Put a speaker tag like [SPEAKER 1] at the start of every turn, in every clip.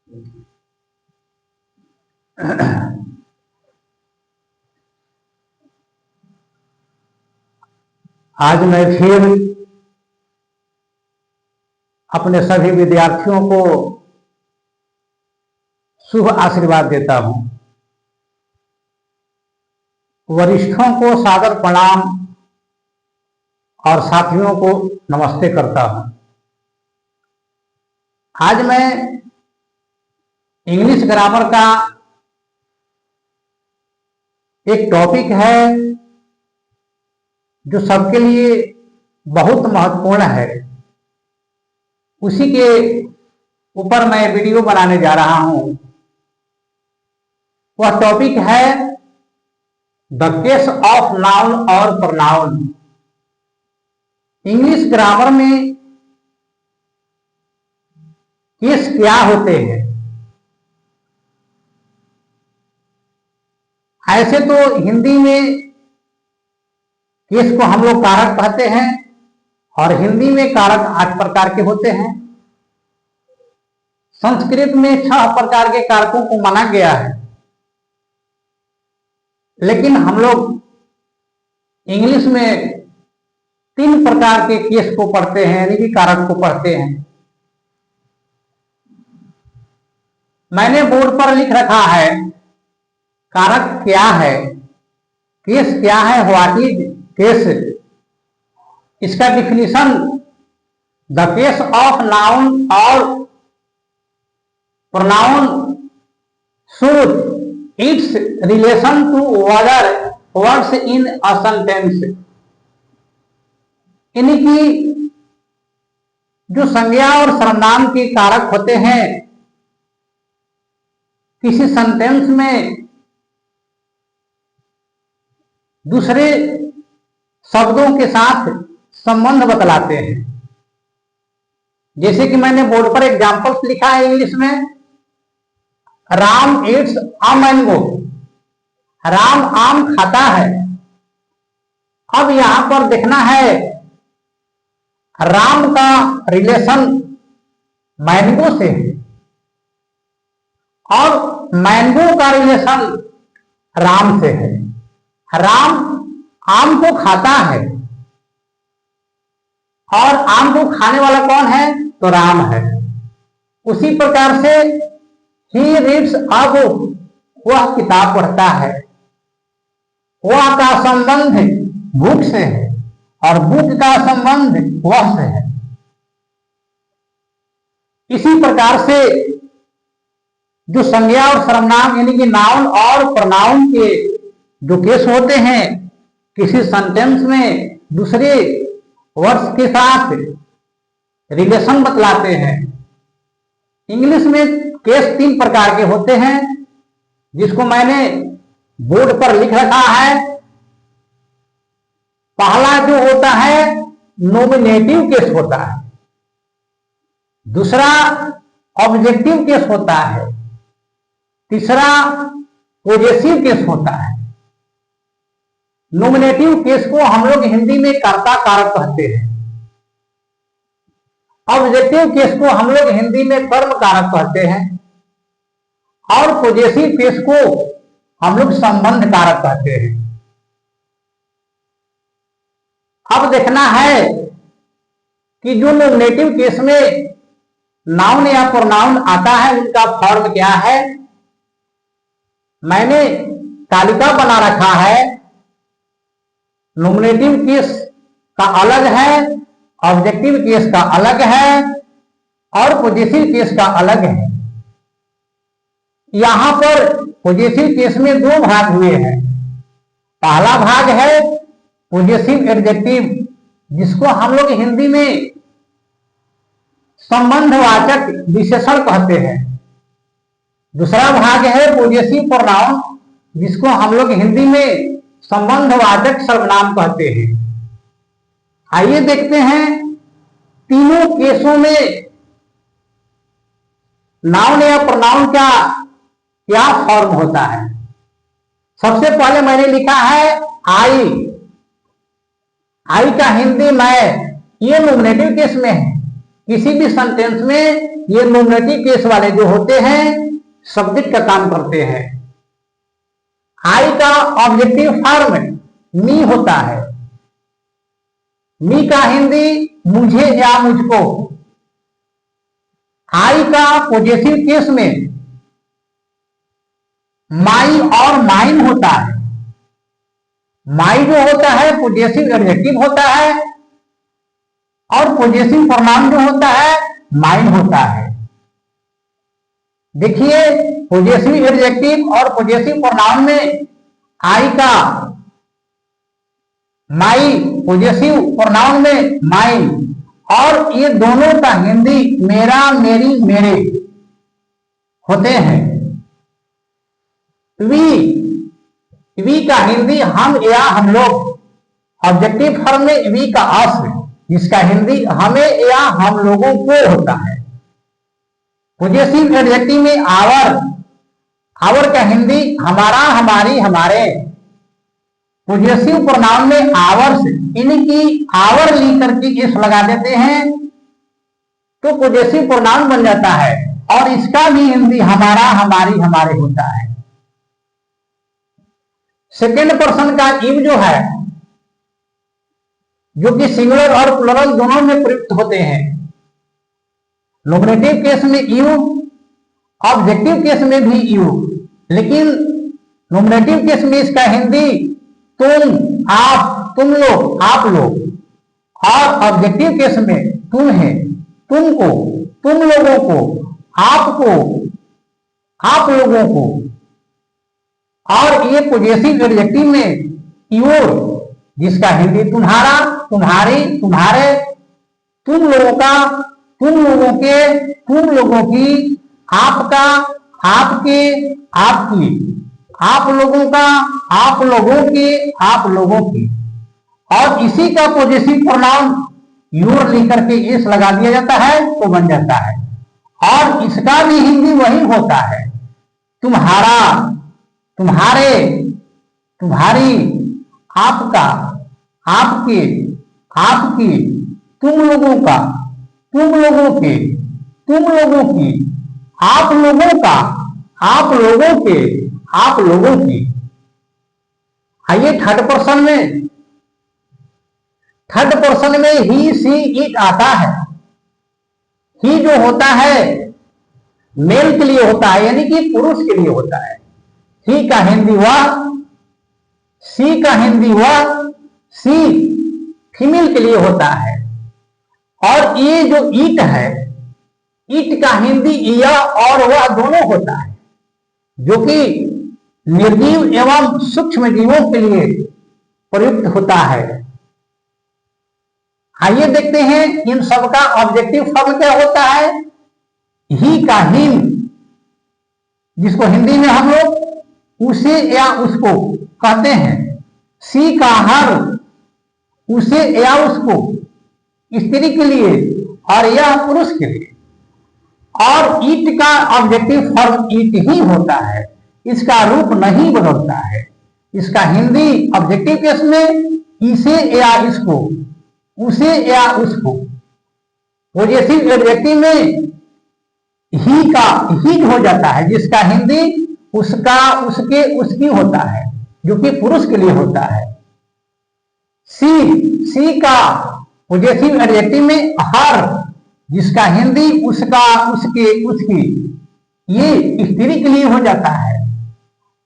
[SPEAKER 1] आज मैं फिर अपने सभी विद्यार्थियों को शुभ आशीर्वाद देता हूं। वरिष्ठों को सादर प्रणाम और साथियों को नमस्ते करता हूं। आज मैं इंग्लिश ग्रामर का एक टॉपिक है जो सबके लिए बहुत महत्वपूर्ण है, उसी के ऊपर मैं वीडियो बनाने जा रहा हूं। वह टॉपिक है द केस ऑफ नाउन और प्रोनाउन। इंग्लिश ग्रामर में केस क्या होते हैं? ऐसे तो हिंदी में केस को हम लोग कारक कहते हैं और हिंदी में कारक 8 प्रकार के होते हैं। संस्कृत में 6 प्रकार के कारकों को माना गया है, लेकिन हम लोग इंग्लिश में 3 प्रकार के केस को पढ़ते हैं, यानी कि कारक को पढ़ते हैं। मैंने बोर्ड पर लिख रखा है कारक क्या है, केस क्या है, व्हाट इज केस। इसका definition the case of noun और pronoun shows its relation to other words in a sentence। यानी कि जो संज्ञा और सर्वनाम के कारक होते हैं किसी सेंटेंस में दूसरे शब्दों के साथ संबंध बतलाते हैं। जैसे कि मैंने बोर्ड पर एग्जांपल्स लिखा है इंग्लिश में, Ram Yeats a mango. Ram आम खाता है। अब यहां पर देखना है राम का रिलेशन मैंगो से है और मैंगो का रिलेशन राम से है। राम आम को खाता है और आम को खाने वाला कौन है? तो राम है। उसी प्रकार से ही रीड्स अ बुक, वह किताब पढ़ता है। वह का संबंध बुक से है और बुक का संबंध वह से है। इसी प्रकार से जो संज्ञा और सर्वनाम यानी कि नाउन और प्रोनाउन के जो केस होते हैं किसी सेंटेंस में दूसरे वर्ड्स के साथ रिलेशन बतलाते हैं। इंग्लिश में केस 3 प्रकार के होते हैं, जिसको मैंने बोर्ड पर लिख रखा है। पहला जो होता है नॉमिनेटिव केस होता है, दूसरा ऑब्जेक्टिव केस होता है, तीसरा पॉजेसिव केस होता है। नॉमिनेटिव केस को हम लोग हिंदी में कर्ता कारक कहते हैं। ऑब्जेक्टिव केस को हम लोग हिंदी में कर्म कारक कहते हैं और पॉजेसिव केस को हम लोग संबंध कारक कहते हैं। अब देखना है कि जो नॉमिनेटिव केस में नाउन या प्रोनाउन आता है उनका फॉर्म क्या है। मैंने तालिका बना रखा है। नॉमिनेटिव केस का अलग है, ऑब्जेक्टिव केस का अलग है और पॉजेसिव केस का अलग है। यहां पर पॉजेसिव केस में 2 भाग हुए हैं। पहला भाग है पॉजेसिव एडजेक्टिव, जिसको हम लोग हिंदी में संबंधवाचक विशेषण कहते हैं। दूसरा भाग है पॉजेसिव प्रोनाउन, जिसको हम लोग हिंदी में संबंधवाचक सर्वनाम कहते हैं। आइए देखते हैं तीनों केसों में नाउन या प्रोनाउन का क्या फॉर्म होता है। सबसे पहले मैंने लिखा है आई। आई का हिंदी मैं, ये नॉमिनेटिव केस में है, किसी भी सेंटेंस में ये नॉमिनेटिव केस वाले जो होते हैं सब्जेक्ट का काम करते हैं। आई का ऑब्जेक्टिव फॉर्म मी होता है। मी का हिंदी मुझे या मुझको। आई का पॉजिटिव केस में माई और माइन होता है। माई जो होता है पॉजिटिव एडजेक्टिव होता है और पॉजिटिव प्रोनाउन जो होता है माइन होता है। देखिए पॉजिटिव एडजेक्टिव और पॉजिटिव प्रोनाउन में आई का माई, पॉजिटिव प्रोनाउन में माइन, और ये दोनों का हिंदी मेरा, मेरी, मेरे होते हैं। वी का हिंदी हम या हम लोग। ऑब्जेक्टिव फॉर्म में वी का अस, जिसका हिंदी हमें या हम लोगों को होता है। पॉजिटिव एडजेक्टिव में आवर का हिंदी हमारा, हमारी, हमारे। पॉजिटिव प्रोनाउन में आवर्स, इनकी आवर लेकर के इस लगा देते हैं तो पॉजिटिव प्रोनाउन बन जाता है और इसका भी हिंदी हमारा, हमारी, हमारे होता है। सेकेंड पर्सन का इव जो है, जो कि सिंगुलर और प्लुरल दोनों में प्रयुक्त होते हैं। नॉमिनेटिव केस में यू, ऑब्जेक्टिव केस में भी यू, लेकिन नॉमिनेटिव केस में इसका हिंदी तुम, आप, तुम लोग, आप लोग, और ऑब्जेक्टिव केस में तुम है, तुमको, तुम लोगों को, आपको, आप लोगों को, और ये पॉजिटिव एडजेक्टिव में योर, जिसका हिंदी तुम्हारा, तुम्हारी, तुम्हारे, तुम लोगों का, तुम लोगों के, तुम लोगों की, आपका, आपके, आपकी, आप लोगों का, आप लोगों के, आप लोगों की, और इसी का पॉजिटिव प्रोनाउन योर लेकर के एस लगा दिया जाता है तो बन जाता है। और इसका भी हिंदी वही होता है, तुम्हारा, तुम्हारे, तुम्हारी, आपका, आपके, आपकी, तुम लोगों का, तुम लोगों के, तुम लोगों की, आप लोगों का, आप लोगों के, आप लोगों की। आइए थर्ड पर्सन में, थर्ड पर्सन में ही, सी, इट आता है। ही जो होता है मेल के लिए होता है, यानी कि पुरुष के लिए होता है। ही का हिंदी वह, सी का हिंदी वह, सी फीमेल के लिए होता है। और ये जो ईट है, ईट का हिंदी यह और वह दोनों होता है, जो कि निर्जीव एवं सूक्ष्म जीवों के लिए प्रयुक्त होता है। आइए देखते हैं इन सब का ऑब्जेक्टिव फॉर्म क्या होता है। ही का हिम, जिसको हिंदी में हम लोग उसे या उसको कहते हैं। सी का हर, उसे या उसको स्त्री के लिए और या पुरुष के लिए। और ईट का ऑब्जेक्टिव फॉर्म ईट ही होता है, इसका रूप नहीं बदलता है। इसका हिंदी ऑब्जेक्टिव केस में इसे या इसको, उसे या उसको। पॉजिटिव एडजेक्टिव में ही का ही हो जाता है, जिसका हिंदी उसका, उसके, उसकी होता है, जो कि पुरुष के लिए होता है। सी का पॉजिटिव एडजेक्टिव में हर, जिसका हिंदी उसका, उसके, उसकी, ये स्त्री के लिए हो जाता है।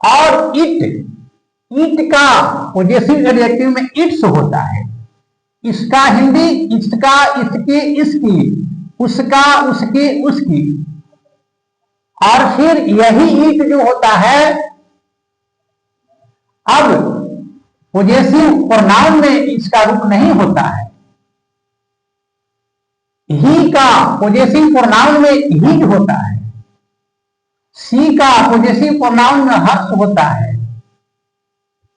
[SPEAKER 1] और इट का पॉजिटिव एडजेक्टिव में इट्स होता है, इसका हिंदी इसका, इसके, इसकी, उसका, उसके, उसकी। और फिर यही ईट जो होता है, अब पॉजिटिव प्रोनाउन में इसका रूप नहीं होता है। ही का पॉजिटिव प्रोनाउन में हीज होता है। सी का पॉजिटिव प्रोनाउन में हर्ष होता है।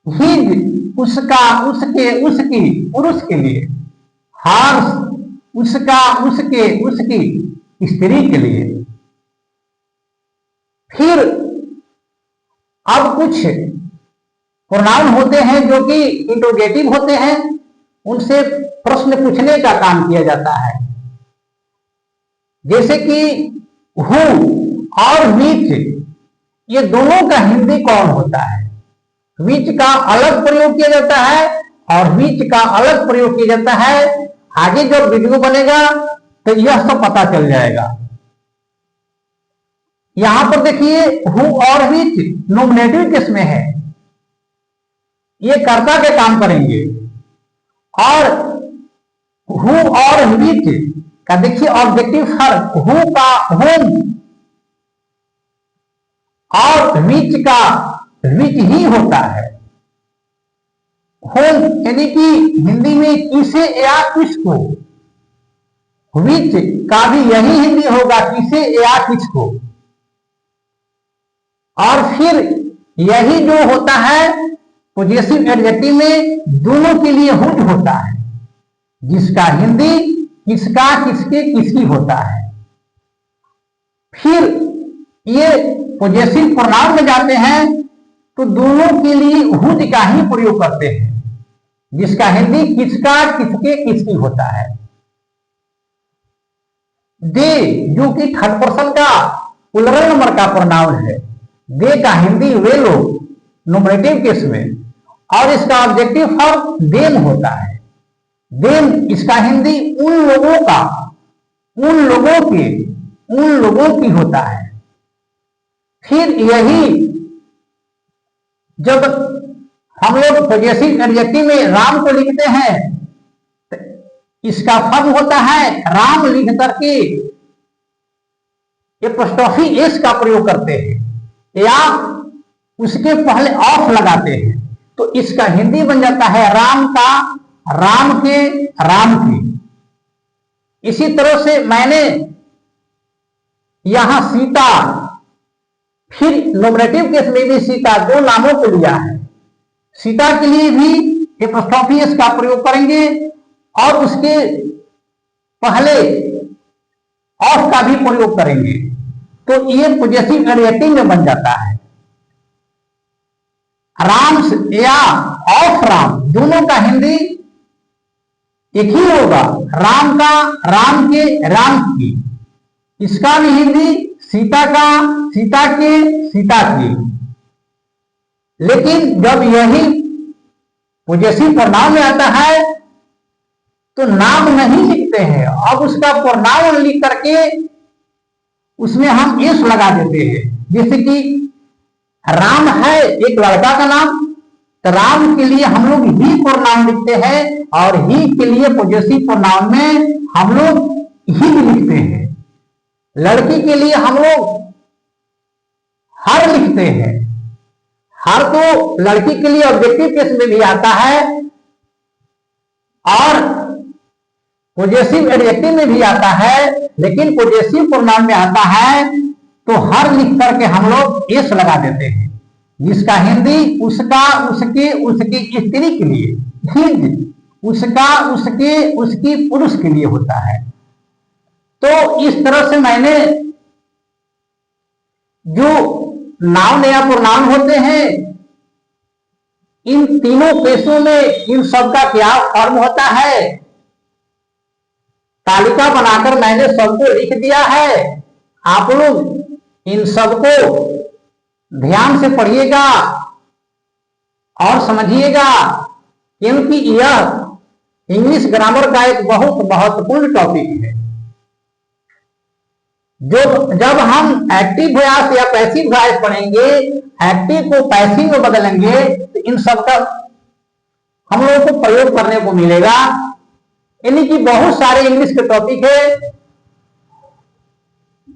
[SPEAKER 1] हिज उसका, उसके, उसकी, पुरुष के लिए। हर्ष उसका, उसके, उसकी, स्त्री के लिए। फिर अब कुछ प्रोनाउन होते हैं जो कि इंट्रोगेटिव होते हैं, उनसे प्रश्न पूछने का काम किया जाता है। जैसे कि हु और विच, ये दोनों का हिंदी कौन होता है? विच का अलग प्रयोग किया जाता है और विच का अलग प्रयोग किया जाता है। आगे जब वीडियो बनेगा तो यह सब पता चल जाएगा। यहां पर देखिए हु और विच नॉमिनेटिव केस में है, ये कर्ता के काम करेंगे। और हु और विच का देखिए ऑब्जेक्टिव फर्क, हु का होम और विच का विच ही होता है। होम यानी कि हिंदी में किसे या किसको, विच का भी यही हिंदी होगा, किसे या किसको। और फिर यही जो होता है पोजेसिव एडजेक्टिव में दोनों के लिए हुज होता है, जिसका हिंदी किसका, किसके, किसकी होता है। फिर ये पोजेसिव प्रोनाउन में जाते हैं तो दोनों के लिए हुज का ही प्रयोग करते हैं, जिसका हिंदी किसका, किसके, किसकी होता है। दे जो कि थर्ड पर्सन का प्लुरल नंबर का प्रोनाउन है, दे का हिंदी वे लोग नॉमिनेटिव केस में, और इसका ऑब्जेक्टिव फॉर्म देम होता है। देम इसका हिंदी उन लोगों का, उन लोगों के, उन लोगों की होता है। फिर यही जब हम लोग पॉजेसिव एडजेक्टिव में राम को लिखते हैं तो इसका फर्म होता है राम लिख करके एपोस्ट्रोफी एस का प्रयोग करते हैं या उसके पहले ऑफ लगाते हैं, तो इसका हिंदी बन जाता है राम का, राम के, राम की। इसी तरह से मैंने यहां सीता, फिर नॉमिनेटिव केस में भी सीता, दो नामों को लिया है। सीता के लिए भी एपोस्ट्रोफी एस का प्रयोग करेंगे और उसके पहले ऑफ का भी प्रयोग करेंगे, तो ये पॉजेसिव एडजेक्टिव में बन जाता है। राम या ऑफ राम दोनों का हिंदी एक ही होगा, राम का, राम के, राम की। इसका भी हिंदी सीता का, सीता के, सीता की। लेकिन जब यही पॉजेसिव प्रोनाउन में आता है तो नाम नहीं लिखते हैं, अब उसका प्रोनाउन लिख करके उसमें हम एस लगा देते हैं। जैसे कि राम है एक लड़का का नाम, तो राम के लिए हम लोग ही प्रोनाउन लिखते हैं और ही के लिए पॉजेसिव प्रोनाउन में हम लोग ही लिखते हैं। लड़की के लिए हम लोग हर लिखते हैं। हर तो लड़की के लिए ऑब्जेक्टिव केस में भी आता है और पॉजेसिव एडजेक्टिव में भी आता है, लेकिन पॉजेसिव प्रोनाउन में आता है तो हर लिख करके हम लोग एस लगा देते हैं, जिसका हिंदी उसका, उसके, उसकी स्त्री के लिए, हिज उसका, उसके, उसकी पुरुष के लिए होता है। तो इस तरह से मैंने जो नाउन या प्रोनाउन होते हैं इन तीनों केसों में इन सब का क्या फॉर्म होता है, तालिका बनाकर मैंने सबको लिख दिया है। आप लोग इन सबको ध्यान से पढ़िएगा और समझिएगा, क्योंकि यह इंग्लिश ग्रामर का एक बहुत महत्वपूर्ण टॉपिक है। जब हम एक्टिव वॉइस या पैसिव वॉइस पढ़ेंगे, एक्टिव को पैसिव में बदलेंगे तो इन सब का हम लोगों को प्रयोग करने को मिलेगा। यानी कि बहुत सारे इंग्लिश के टॉपिक है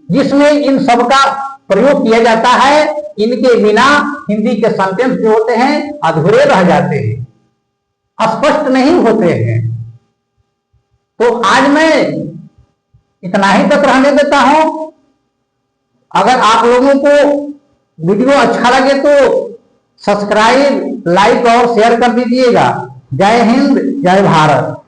[SPEAKER 1] जिसमें इन सब का प्रयोग किया जाता है। इनके बिना हिंदी के सेंटेंस जो होते हैं अधूरे रह जाते हैं, स्पष्ट नहीं होते हैं। तो आज मैं इतना ही तक रहने देता हूं। अगर आप लोगों को वीडियो अच्छा लगे तो सब्सक्राइब, लाइक और शेयर कर दीजिएगा। जय हिंद, जय भारत।